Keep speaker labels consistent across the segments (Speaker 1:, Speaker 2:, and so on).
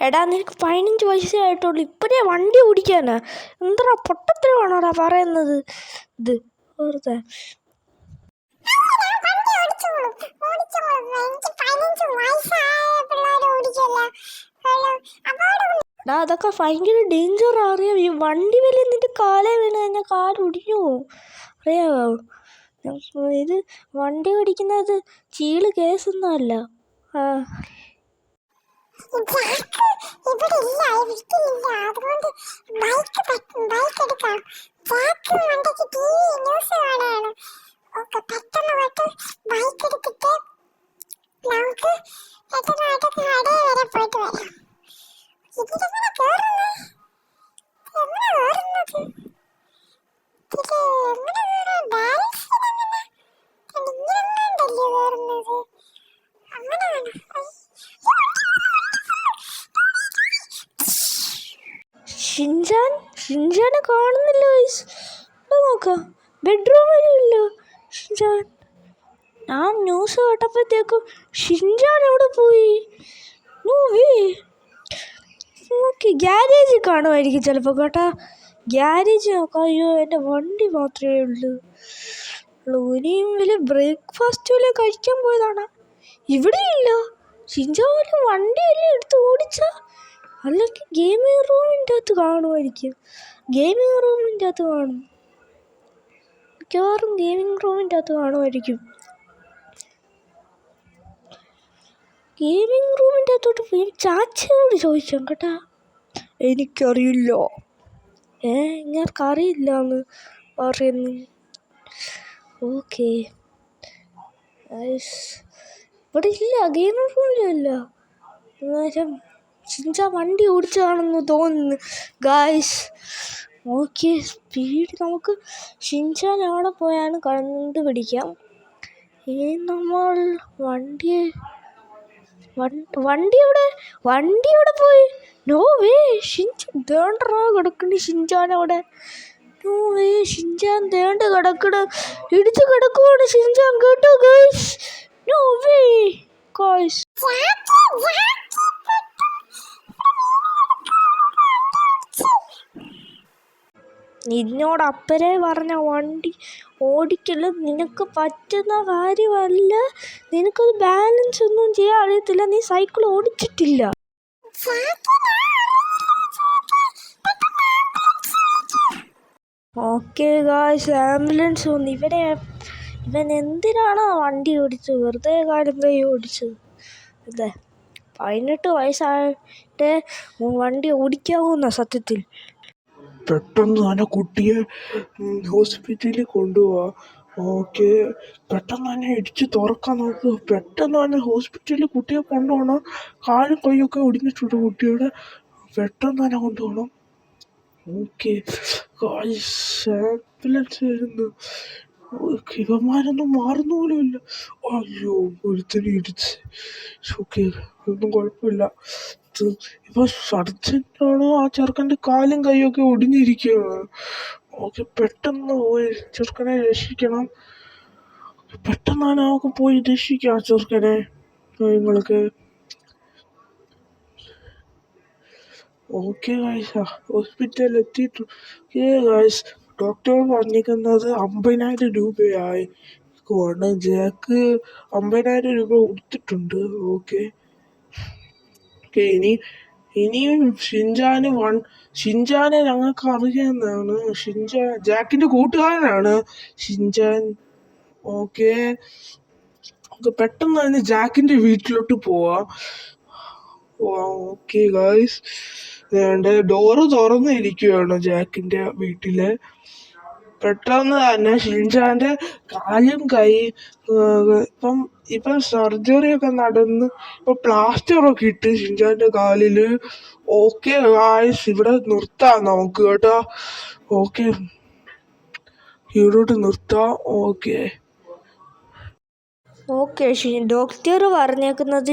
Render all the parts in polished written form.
Speaker 1: എടാ നിനക്ക് 15 വയസ്സായിട്ടുള്ളൂ, ഇപ്പോഴേ വണ്ടി ഓടിക്കാനാ? എന്താ പൊട്ടത്തരമാണോടാ പറയുന്നത്? ഇത് വെറുതെ എടാ അതൊക്കെ ഭയങ്കര ഡേഞ്ചർ അറിയാം. ഈ വണ്ടി വലിയ നിന്റെ കാലേ വീണ് കഴിഞ്ഞാൽ കാലൊടിഞ്ഞു പോവും, അറിയാമോ? ഇത് വണ്ടി ഓടിക്കുന്നത് ചീള് കേസൊന്നും അല്ല. ഷിൻചാനെ കാണുന്നില്ല. നോക്കാം, ബെഡ്റൂമിലല്ലോ ഷിൻചാൻ. ഞാൻ ന്യൂസ് കേട്ടപ്പോഴത്തേക്കും ഷിൻചാൻ എവിടെ പോയി? ഗ്യാരേജിൽ കാണുമായിരിക്കും ചിലപ്പോൾ കേട്ടാ. ഗ്യാരേജ് നോക്കാം. അയ്യോ എൻ്റെ വണ്ടി മാത്രമേ ഉള്ളൂ. ഇനിയും വലിയ ബ്രേക്ക്ഫാസ്റ്റ് വല്ല കഴിക്കാൻ പോയതാണ്. ഇവിടെ ഇല്ല. ഷിൻചാൻ വല്ല വണ്ടിയല്ലേ എടുത്ത് ഓടിച്ച, അല്ലെങ്കിൽ ഗെയിമിംഗ് റൂമിൻ്റെ അകത്ത് കാണുമായിരിക്കും. ഗെയിമിംഗ് റൂമിൻ്റെ അകത്ത് കാണും, മിക്കവാറും ഗെയിമിംഗ് റൂമിൻ്റെ അകത്ത് കാണുമായിരിക്കും. ഗെയിമിംഗ് റൂമിൻ്റെ അകത്തോട്ട് പോയി ചാച്ചയോട് ചോദിക്കാം കേട്ടാ. എനിക്കറിയില്ല. ഇങ്ങനറിയില്ല എന്ന് പറയുന്നു. ഓക്കെ, ഇവിടെ ഇല്ല, ഗെയിമിംഗ് റൂമിലില്ല. അന്നേരം ഷിൻചാൻ വണ്ടി ഓടിച്ചതാണെന്ന് തോന്നുന്നു ഗായ്സ്. ഓക്കെ, സ്പീഡ് നമുക്ക് ഷിൻചാൻ എവിടെ പോയാണ് കണ്ടുപിടിക്കാം. ഇനി നമ്മൾ വണ്ടി എവിടെ പോയി? നോ വേ, ഷിൻചാൻ ദേണ്ടറാ കിടക്കണ. ഷിൻചാൻ അവിടെ. നോ വേ, ഷിൻചാൻ ദേണ്ട കിടക്കണ, ഇടിച്ച് കിടക്കുവാണ് ഷിൻചാൻ കേട്ടോ ഗൈസ്. No way guys. നിന്നോട് അപ്പരേ പറഞ്ഞ വണ്ടി ഓടിക്കല് നിനക്ക് പറ്റുന്ന കാര്യമല്ല. നിനക്കത് ബാലൻസ് ഒന്നും ചെയ്യാൻ അറിയത്തില്ല. നീ സൈക്കിൾ ഓടിച്ചിട്ടില്ല. ഓക്കെ ഗായ്സ്, ആംബുലൻസ് വന്നു. ഇവൻ എന്തിനാണോ വണ്ടി ഓടിച്ചത്? വെറുതെ കാലം കൈ ഓടിച്ചത്. അതെ, 18 വയസ്സായിട്ട് വണ്ടി ഓടിക്കാവൂന്ന സത്യത്തിൽ.
Speaker 2: പെട്ടെന്ന് തന്നെ കുട്ടിയെ ഹോസ്പിറ്റലിൽ കൊണ്ടുപോവാ. ഓക്കെ, പെട്ടെന്ന് തന്നെ ഇടിച്ച് തുറക്കാൻ നോക്കുക. പെട്ടെന്ന് തന്നെ ഹോസ്പിറ്റലിൽ കുട്ടിയെ കൊണ്ടുപോകണം. കാലും കൈയൊക്കെ ഒടിഞ്ഞിട്ടുണ്ട് കുട്ടിയുടെ. പെട്ടെന്ന് തന്നെ കൊണ്ടുപോകണം. ഓക്കെ, ആംബുലൻസ് വരുന്നു. ഇവന്മാരൊന്നും മാറുന്ന പോലുമില്ല. അയ്യോ, ഒരുത്തനെ ഇടിച്ച്. ഓക്കെ, ഒന്നും കുഴപ്പമില്ല. ഇപ്പൊ സർജനാണോ ആ ചെറുക്കൻ്റെ കാലും കൈയൊക്കെ ഒടിഞ്ഞിരിക്കുകയാണ്. ഓക്കെ, പെട്ടെന്ന് പോയി ചെറുക്കനെ രക്ഷിക്കണം. പെട്ടെന്ന് തന്നെ നമുക്ക് പോയി രക്ഷിക്കാം ആ ചെറുക്കനെ. നിങ്ങൾക്ക് ഓക്കെ ഗൈസ്, ഹോസ്പിറ്റലിൽ എത്തിയിട്ടു. ഗൈസ്, ഡോക്ടർ പറഞ്ഞിരിക്കുന്നത് 50,000 രൂപയായി. ജാക്ക് 50,000 രൂപ കൊടുത്തിട്ടുണ്ട്. ഓക്കെ, ഇനിയും ഷിൻചാനെ ഞങ്ങൾക്ക് അറിയാവുന്നതാണ്. ജാക്കിന്റെ കൂട്ടുകാരനാണ് ഷിൻചാൻ. ഓക്കെ, പെട്ടെന്ന് തന്നെ ജാക്കിന്റെ വീട്ടിലോട്ട് പോവാം. ഓക്കെ ഗൈസ്, ഡോറ് തുറന്നിരിക്കുകയാണ് ജാക്കിന്റെ വീട്ടില്. പെട്ടെന്ന് തന്നെ ഷിൻചാന്റെ കാലും കൈ ഇപ്പം സർജറി ഒക്കെ നടന്ന് ഇപ്പൊ പ്ലാസ്റ്ററൊക്കെ ഇട്ട് ഷിൻചാന്റെ കാലില്. ഓക്കെ ഗായ്സ്, ഇവിടെ നിർത്താം നമുക്ക് കേട്ടോ. ഓക്കെ, ഇവിടോട്ട് നിർത്താം. ഓക്കെ
Speaker 1: ഡോക്ടർ പറഞ്ഞേക്കുന്നത്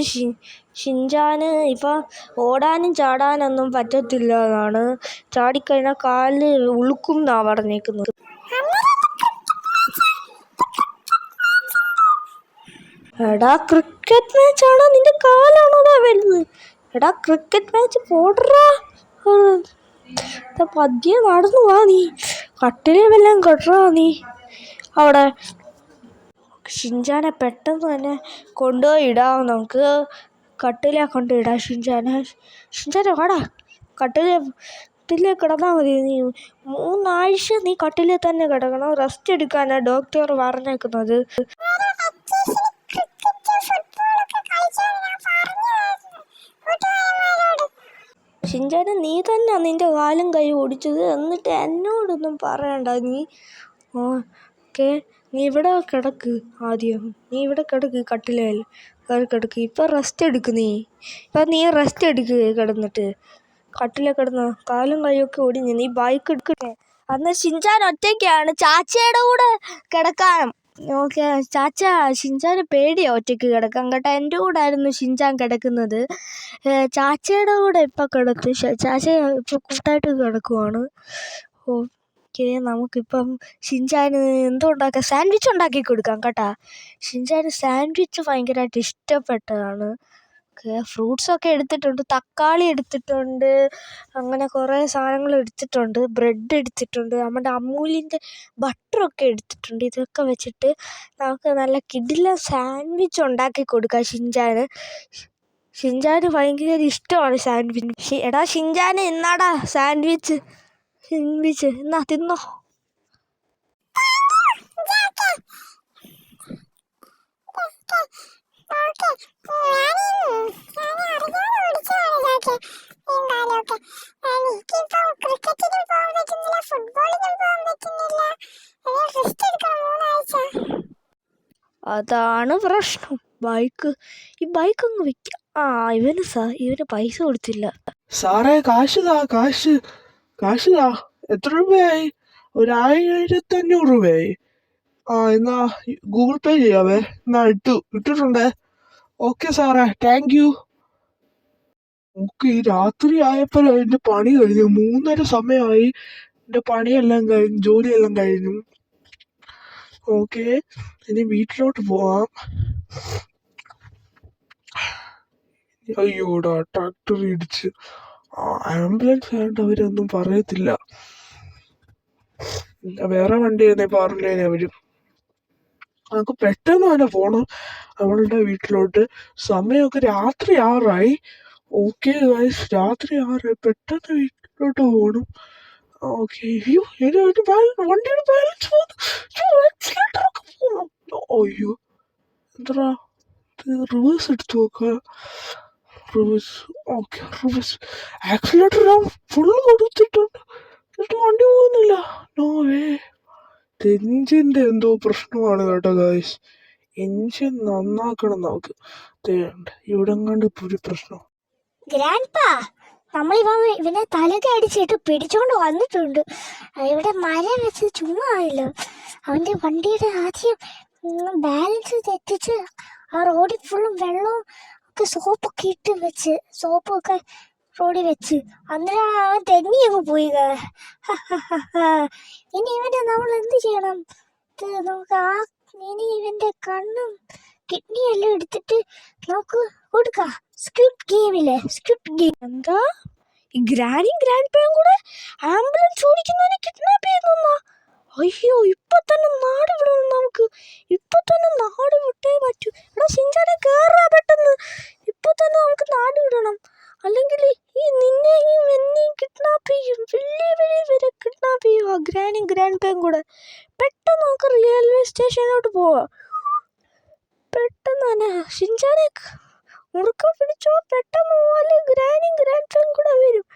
Speaker 1: ഷിൻചാന് ഇപ്പൊ ഓടാനും ചാടാനൊന്നും പറ്റത്തില്ല എന്നാണ്. ചാടിക്കഴിഞ്ഞാൽ കാല് ഉളുക്കും എന്നാ പറഞ്ഞേക്കുന്നത്. എടാ, ക്രിക്കറ്റ് മാച്ചാണോ? നിന്റെ കാലാണോടാ വലുത്? എടാ ക്രിക്കറ്റ് മാച്ച് പോടറാ. പതിയെ നടന്നു വാ നീ. കട്ടിലേമെല്ലാം കെട്ടറാ നീ അവിടെ. ഷിൻചാനെ പെട്ടെന്ന് തന്നെ കൊണ്ടുപോയി ഇടാം. നമുക്ക് കട്ടിലേ കൊണ്ട് ഇടാം ഷിൻചാനെ വാടാ. കട്ടിലേ കിടന്നാൽ മതി. നീ 3 ആഴ്ച നീ കട്ടിലേ തന്നെ കിടക്കണം. റെസ്റ്റ് എടുക്കാനാണ് ഡോക്ടർ പറഞ്ഞേക്കുന്നത്. ഷിൻചാനെ നീ തന്നെ നിൻ്റെ കാലും കൈ ഓടിച്ചത്. എന്നിട്ട് എന്നോടൊന്നും പറയണ്ട നീ. ഓക്കെ, നീ ഇവിടെ കിടക്ക്. ആദ്യം നീ ഇവിടെ കിടക്ക്. കട്ടിലേൽ കയറി കിടക്ക്. ഇപ്പം റെസ്റ്റ് എടുക്ക്. നീ റെസ്റ്റ് എടുക്ക്. കിടന്നിട്ട് കട്ടിലേ കിടന്ന് കാലും കൈയൊക്കെ ഒടിഞ്ഞ് നീ ബൈക്ക് എടുക്കട്ടെ. അന്ന് ഷിൻചാൻ ഒറ്റയ്ക്കാണ് ചാച്ചയുടെ കൂടെ കിടക്കാനും. ഓക്കെ ഷിൻചാന് പേടിയാണ് ഒറ്റയ്ക്ക് കിടക്കാൻ കേട്ടോ. എൻ്റെ കൂടെ ആയിരുന്നു ഷിൻചാൻ കിടക്കുന്നത്. ചാച്ചയുടെ കൂടെ ഇപ്പം കിടത്ത്. ചാച്ച ഇപ്പം കൂട്ടായിട്ട് കിടക്കുവാണ്. ഓക്കെ, നമുക്കിപ്പം ഷിൻചാന് എന്തോ ഉണ്ടാക്കാം. സാൻഡ്വിച്ച് ഉണ്ടാക്കി കൊടുക്കാം കേട്ടോ. ഷിൻചാന് സാൻഡ്വിച്ച് ഭയങ്കരമായിട്ട് ഇഷ്ടപ്പെട്ടതാണ്. ഫ്രൂട്ട്സൊക്കെ എടുത്തിട്ടുണ്ട്. തക്കാളി എടുത്തിട്ടുണ്ട്. അങ്ങനെ കുറേ സാധനങ്ങൾ എടുത്തിട്ടുണ്ട്. ബ്രെഡ് എടുത്തിട്ടുണ്ട്. നമ്മുടെ അമൂലിൻ്റെ ബട്ടറൊക്കെ എടുത്തിട്ടുണ്ട്. ഇതൊക്കെ വെച്ചിട്ട് നമുക്ക് നല്ല കിടിലൻ സാൻഡ്വിച്ച് ഉണ്ടാക്കി കൊടുക്കാം ഷിൻചാന്. ഷിൻചാന് ഭയങ്കര ഇഷ്ടമാണ് സാൻഡ്വിച്ച്. എടാ ഷിൻചാന് എന്നാടാ സാൻഡ്വിച്ച് എന്നാ തിന്നോ. അതാണ് പ്രശ്നം. ഈ ബൈക്ക് അങ്ങ് വിൽക്കാം. ഇവന് പൈസ കൊടുത്തില്ല.
Speaker 2: സാറേ കാശ് താ. എത്ര രൂപയായി? 1500 രൂപയായി. എന്നാ ഗൂഗിൾ പേ ചെയ്യാവേ. എന്നാ ഇട്ടിട്ടുണ്ടേ. ഓക്കെ സാറേ, താങ്ക് യു. ഈ രാത്രി ആയപ്പോഴും എൻ്റെ പണി കഴിഞ്ഞു. 3:30 സമയമായി. എൻ്റെ പണിയെല്ലാം കഴിഞ്ഞു, ജോലിയെല്ലാം കഴിഞ്ഞു. ഓക്കെ, ഇനി വീട്ടിലോട്ട് പോവാം. അയ്യോടാ, ട്രാക്ടർ ഇടിച്ച്. ആംബുലൻസ് ആയിട്ട് അവരൊന്നും പറയത്തില്ല. വേറെ വണ്ടി തന്നെ പറഞ്ഞേനെ അവരും. നമുക്ക് പെട്ടെന്ന് തന്നെ പോണം അവളുടെ വീട്ടിലോട്ട്. സമയമൊക്കെ രാത്രി 6 ഓക്കെ ഗൈസ്, രാത്രി 6. പെട്ടെന്ന് വീട്ടിലോട്ട് പോകണം. ഓക്കെ, വണ്ടിയുടെ ബാലൻസ് പോകുന്നു. അയ്യോ, എന്താ റിവേഴ്സ് എടുത്ത് നോക്കുക. റിവേഴ്സ് ആക്സിലേറ്റർ ഫുള്ള് കൊടുത്തിട്ടുണ്ട്. വണ്ടി പോകുന്നില്ല. No way. എൻജിൻ്റെ എന്തോ പ്രശ്നമാണ് കേട്ടോ ഗായ്സ്. എൻജിൻ നന്നാക്കണം നമുക്ക്. ഇവിടെ കണ്ട് ഒരു പ്രശ്നം.
Speaker 1: ഇവനെ തലക്ക് അടിച്ചിട്ട് പിടിച്ചോണ്ട് വന്നിട്ടുണ്ട്. ഇവിടെ മരം വെച്ച് ചുമ്മാ ആയില്ല. അവൻ്റെ വണ്ടിയുടെ ആദ്യം ബാലൻസ് തെറ്റിച്ച് ആ റോഡിൽ ഫുള്ളും വെള്ളവും ഒക്കെ സോപ്പൊക്കെ റോഡിൽ വെച്ച് അന്നേരം അവൻ തെന്നി അങ്ങ് പോയി. ഇനി ഇവൻ്റെ നമ്മൾ എന്ത് ചെയ്യണം? നമുക്ക് ഇനി ഇവൻ്റെ കണ്ണും കിഡ്നിയെല്ലാം എടുത്തിട്ട് നമുക്ക് കൊടുക്കാം. Squid game. എന്താ ഈ ഗ്രാൻഡ് പേയും കൂടെ ആംബുലൻസ് ഓടിക്കുന്നവനെ കിഡ്നാപ്പ് ചെയ്യുന്ന? അയ്യോ, ഇപ്പൊ തന്നെ നാട് വിടണം നമുക്ക്. ഇപ്പൊ തന്നെ നാട് വിട്ടേ പറ്റൂ. എടാ ഷിൻചാനെ കേറാ പെട്ടെന്ന്. ഇപ്പൊ തന്നെ നമുക്ക് നാട് വിടണം. അല്ലെങ്കിൽ ഈ നിന്നെയും എന്നെയും കിഡ്നാപ്പ് ചെയ്യും. വലിയ കിഡ്നാപ്പ് ചെയ്യുക ഗ്രാൻഡ് പേയും കൂടെ. പെട്ടെന്ന് നമുക്ക് റെയിൽവേ സ്റ്റേഷനിലോട്ട് പോവാം. പെട്ടെന്ന് തന്നെ ഷിൻചാനെ മുറുക്കം പിടിച്ചോ. പെട്ടെന്ന് പോലെ ഗ്രാൻഡ് പേയും കൂടെ വരും.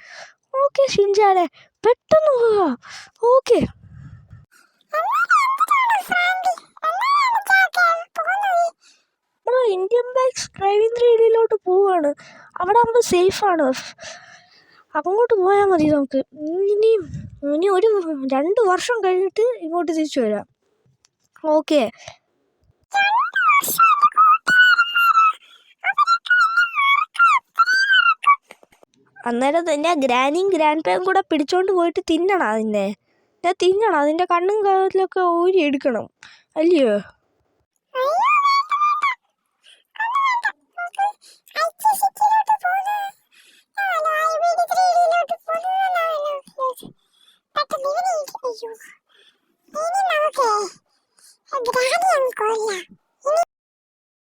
Speaker 1: ഓക്കെ ഷിൻചാനെ, പെട്ടെന്ന് പോവാം. ഓക്കെ, നമ്മൾ ഇന്ത്യൻ ബൈക്സ് ഡ്രൈവിംഗ് റേഡിയിലോട്ട് പോവാണ്. അവിടെ ആകുമ്പോൾ സേഫാണ്. അങ്ങോട്ട് പോയാൽ മതി നമുക്ക്. ഇനി ഒരു 2 വർഷം കഴിഞ്ഞിട്ട് ഇങ്ങോട്ട് തിരിച്ചു വരാം. ഓക്കെ, അന്നേരം തന്നെ ഗ്രാൻഡ് പേയും കൂടെ പിടിച്ചോണ്ട് പോയിട്ട് തിന്നണം. അതിൻ്റെ കണ്ണും കാലിലൊക്കെ ഊരി എടുക്കണം, അല്ലയോ?
Speaker 3: പെട്ടെന്ന് ഇവനെ എനിക്ക് അയ്യോ ഇനി നമുക്ക് ഗ്രാനി അങ്ങ് കൊല്ലാം